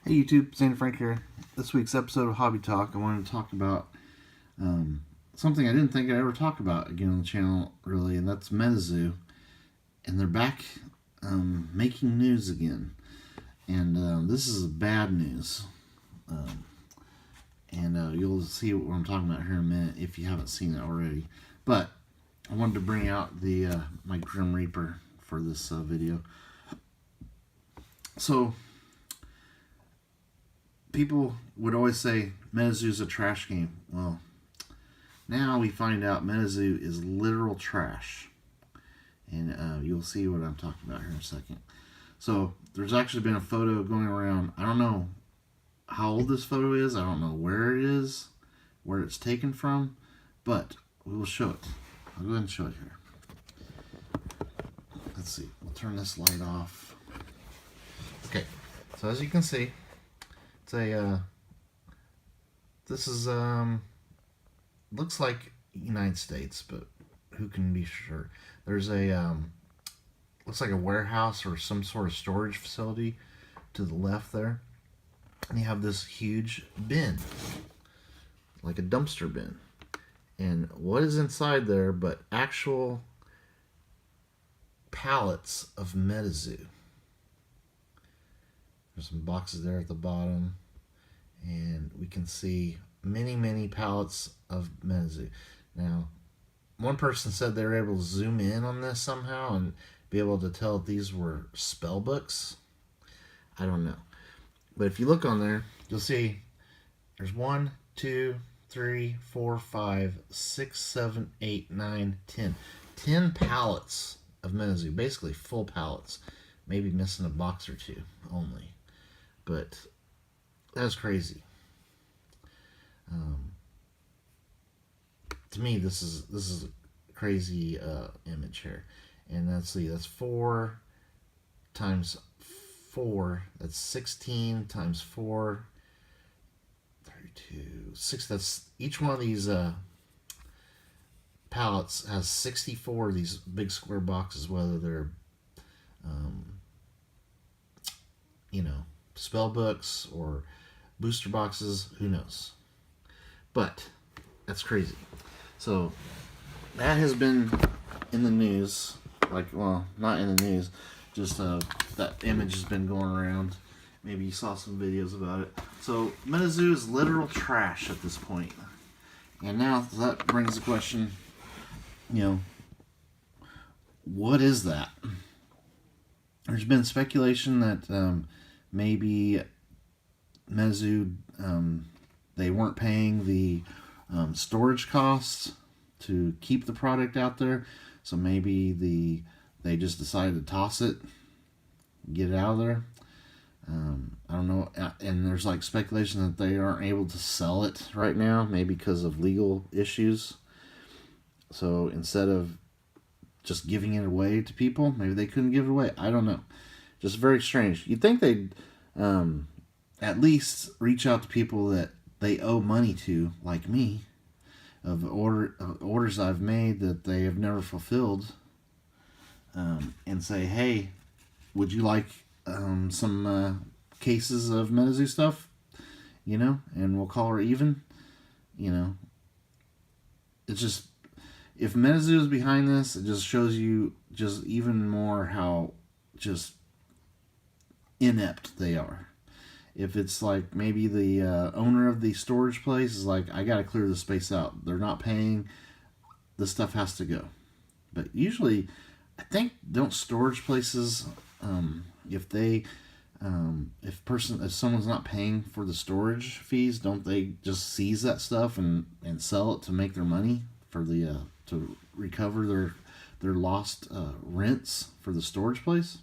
Hey YouTube, Zane Frank here. This week's episode of Hobby Talk, I wanted to talk about something I didn't think I'd ever talk about again on the channel, really, and that's Metazoo. And they're back making news again. And this is bad news. You'll see what I'm talking about here in a minute if you haven't seen it already. But I wanted to bring out the my Grim Reaper for this video. So, people would always say Metazoo's a trash game. Well, now we find out Metazoo is literal trash. And you'll see what I'm talking about here in a second. So, there's actually been a photo going around. I don't know how old this photo is. I don't know where it is, where it's taken from. But we will show it. I'll go ahead and show it here. Let's see. We'll turn this light off. Okay. So, as you can see, this is looks like United States, but who can be sure? There's a looks like a warehouse or some sort of storage facility to the left there, and you have this huge bin, like a dumpster bin, and what is inside there but actual pallets of Metazoo. There's some boxes there at the bottom, and we can see many pallets of Metazoo. Now, one person said they were able to zoom in on this somehow and be able to tell if these were spell books. I don't know. But if you look on there, you'll see there's 1, 2, 3, 4, 5, 6, 7, 8, 9, 10. 10 pallets of Metazoo, basically full pallets. Maybe missing a box or two only. But that's crazy. To me, this is a crazy image here. And let's see, that's 4 times 4. That's 16 times 4. 32, 6. That's each one of these pallets has 64 of these big square boxes, whether they're spell books or booster boxes, who knows. But that's crazy. So that has been in the news, well, not in the news, just that image has been going around. Maybe you saw some videos about it. So Metazoo is literal trash at this point. And now that brings the question, what is that? There's been speculation that maybe Metazoo, they weren't paying the storage costs to keep the product out there, so maybe they just decided to toss it, get it out of there. I don't know, and there's like speculation that they aren't able to sell it right now, maybe because of legal issues. So instead of just giving it away to people, maybe they couldn't give it away. I don't know. Just very strange. You'd think they'd at least reach out to people that they owe money to, like me, of orders I've made that they have never fulfilled, and say, hey, would you like some cases of Metazoo stuff? And we'll call her even. It's just, if Metazoo is behind this, it just shows you just even more how just inept they are. If it's like maybe the owner of the storage place is like, I got to clear the space out. They're not paying. The stuff has to go. But usually, I think, don't storage places, if someone's not paying for the storage fees, don't they just seize that stuff and sell it to make their money for the to recover their lost rents for the storage place?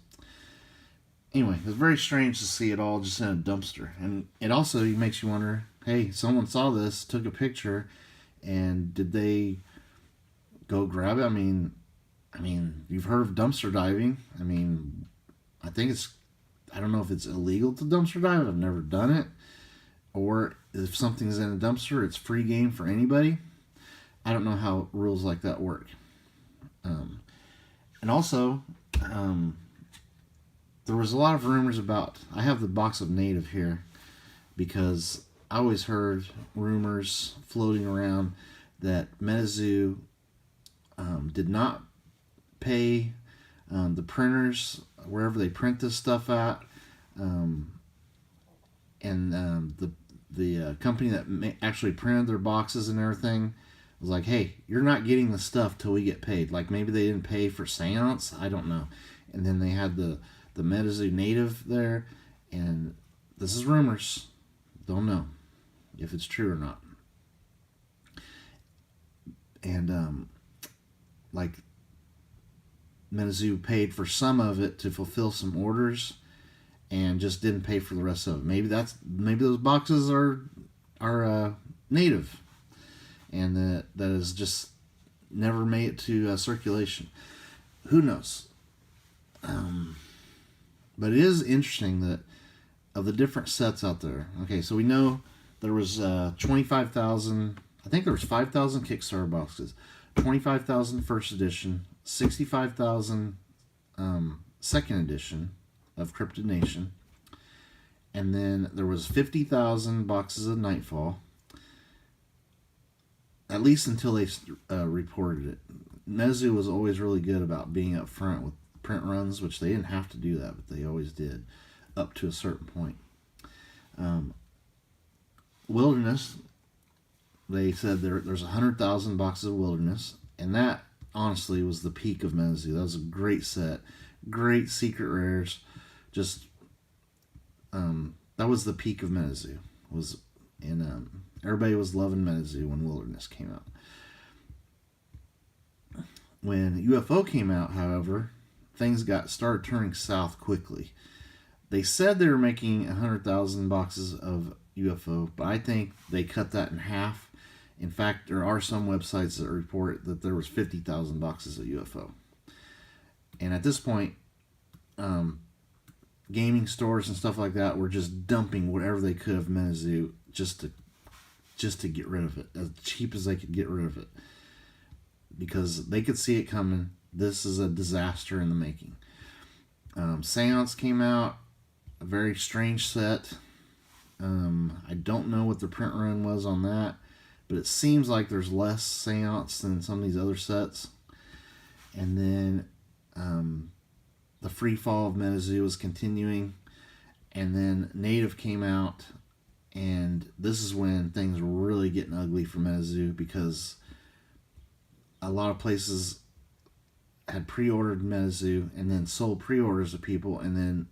Anyway, it's very strange to see it all just in a dumpster. And it also makes you wonder, hey, someone saw this, took a picture, and did they go grab it? I mean, you've heard of dumpster diving. I don't know if it's illegal to dumpster dive. I've never done it. Or if something's in a dumpster, it's free game for anybody. I don't know how rules like that work. And also, there was a lot of rumors about, I have the box of Native here, because I always heard rumors floating around that Metazoo did not pay the printers wherever they print this stuff at, um, and the company that actually printed their boxes and everything was like, "Hey, you're not getting the stuff till we get paid." Like maybe they didn't pay for Seance, I don't know. And then they had the Metazoo native there, and this is rumors. Don't know if it's true or not. And like Metazoo paid for some of it to fulfill some orders, and just didn't pay for the rest of it. Maybe those boxes are native, and that is just never made it to circulation. Who knows? But it is interesting that of the different sets out there. Okay, so we know there was 25,000. I think there was 5,000 Kickstarter boxes, 25,000 first edition, 65,000 second edition of Cryptid Nation, and then there was 50,000 boxes of Nightfall. At least until they reported it. Metazoo was always really good about being up front with print runs, which they didn't have to do that, but they always did up to a certain point. Wilderness, they said there's 100,000 boxes of Wilderness, and that honestly was the peak of Metazoo. That was a great set, great secret rares. Just that was the peak of Metazoo. Everybody was loving Metazoo when Wilderness came out. When UFO came out, however, things started turning south quickly. They said they were making 100,000 boxes of UFO, but I think they cut that in half. In fact, there are some websites that report that there was 50,000 boxes of UFO. And at this point, gaming stores and stuff like that were just dumping whatever they could of Metazoo just to get rid of it, as cheap as they could get rid of it, because they could see it coming. This is a disaster in the making. Seance came out, a very strange set. I don't know what the print run was on that, but it seems like there's less Seance than some of these other sets. And then the free fall of Metazoo was continuing, and then Native came out, and this is when things were really getting ugly for Metazoo, because a lot of places had pre-ordered Metazoo and then sold pre-orders to people, and then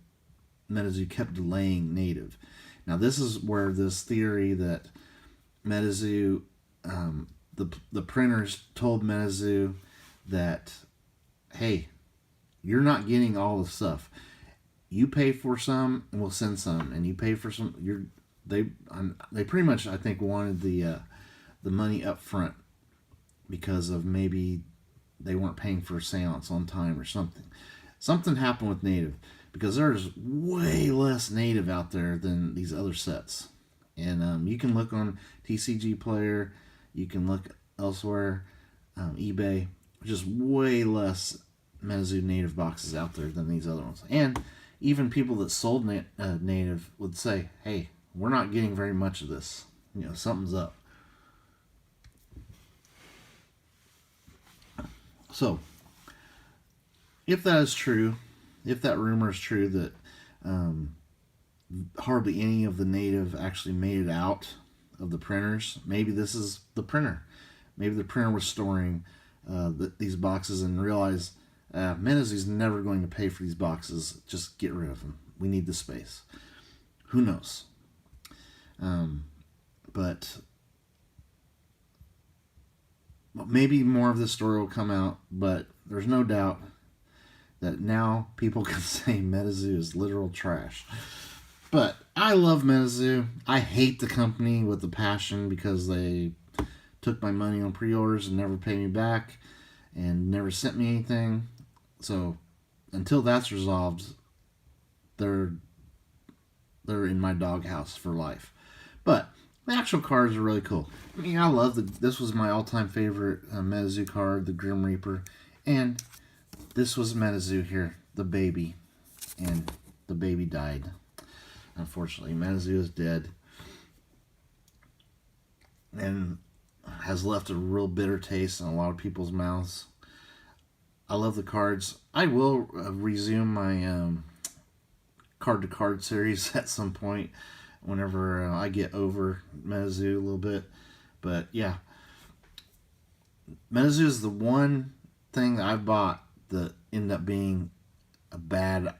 Metazoo kept delaying Native. Now this is where this theory that Metazoo, the printers told Metazoo that, hey, you're not getting all the stuff. You pay for some, and we'll send some, and you pay for some. They pretty much, I think, wanted the money up front because of maybe they weren't paying for a Seance on time or something. Something happened with Native, because there's way less Native out there than these other sets. And you can look on TCG Player, you can look elsewhere, eBay, just way less Metazoo Native boxes out there than these other ones. And even people that sold Native would say, hey, we're not getting very much of this. Something's up. So, if that is true, if that rumor is true that hardly any of the Native actually made it out of the printers, maybe this is the printer. Maybe the printer was storing these boxes and realized Metazoo's never going to pay for these boxes. Just get rid of them. We need the space. Who knows? But maybe more of this story will come out, but there's no doubt that now people can say Metazoo is literal trash. But I love Metazoo. I hate the company with a passion, because they took my money on pre-orders and never paid me back and never sent me anything. So until that's resolved, they're in my doghouse for life. But the actual cards are really cool. I mean, I love this was my all-time favorite Metazoo card, the Grim Reaper. And this was Metazoo here, the baby. And the baby died. Unfortunately, Metazoo is dead. and has left a real bitter taste in a lot of people's mouths. I love the cards. I will resume my card to card series at some point whenever I get over Metazoo a little bit. But yeah, Metazoo is the one thing that I've bought that ended up being a bad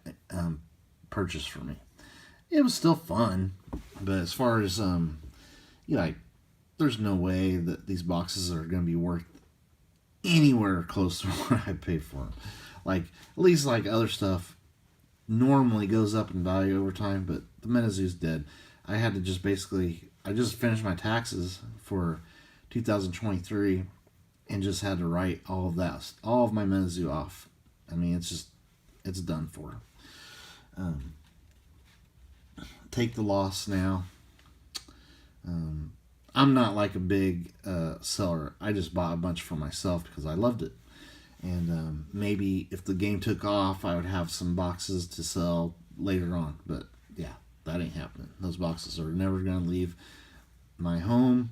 purchase for me. It was still fun, but as far as like, there's no way that these boxes are going to be worth anywhere close to what I paid for them. Like, at least like other stuff normally goes up in value over time, but the Metazoo's dead. I had to just basically, I just finished my taxes for 2023 and just had to write all of that, all of my Metazoo off. I mean, it's done for. Take the loss now. I'm not like a big seller. I just bought a bunch for myself because I loved it. And maybe if the game took off, I would have some boxes to sell later on. But yeah, that ain't happening. Those boxes are never going to leave my home.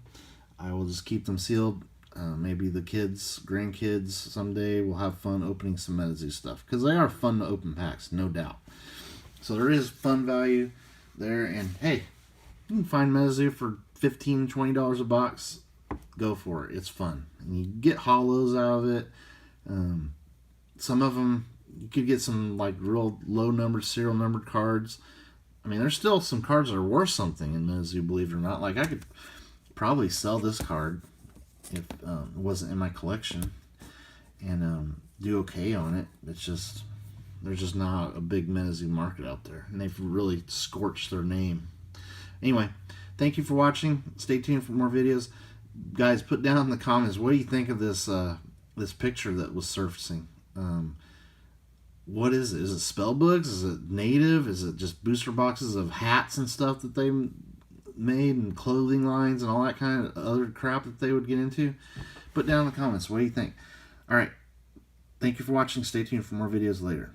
I will just keep them sealed. Maybe the kids, grandkids, someday will have fun opening some Metazoo stuff. Because they are fun to open packs, no doubt. So there is fun value there. And hey, you can find Metazoo for $15, $20 a box. Go for it. It's fun. And you get hollows out of it. Some of them, you could get some like real low numbered, serial numbered cards. I mean, there's still some cards that are worth something in Metazoo, believe it or not. Like, I could probably sell this card if it wasn't in my collection and do okay on it. It's just, there's just not a big Metazoo market out there, and they've really scorched their name. Anyway, thank you for watching. Stay tuned for more videos. Guys, put down in the comments, what do you think of this this picture that was surfacing? What is it? Is it spell books? Is it native? Is it just booster boxes of hats and stuff that they made, and clothing lines and all that kind of other crap that they would get into? Put down in the comments, what do you think? Alright, thank you for watching. Stay tuned for more videos later.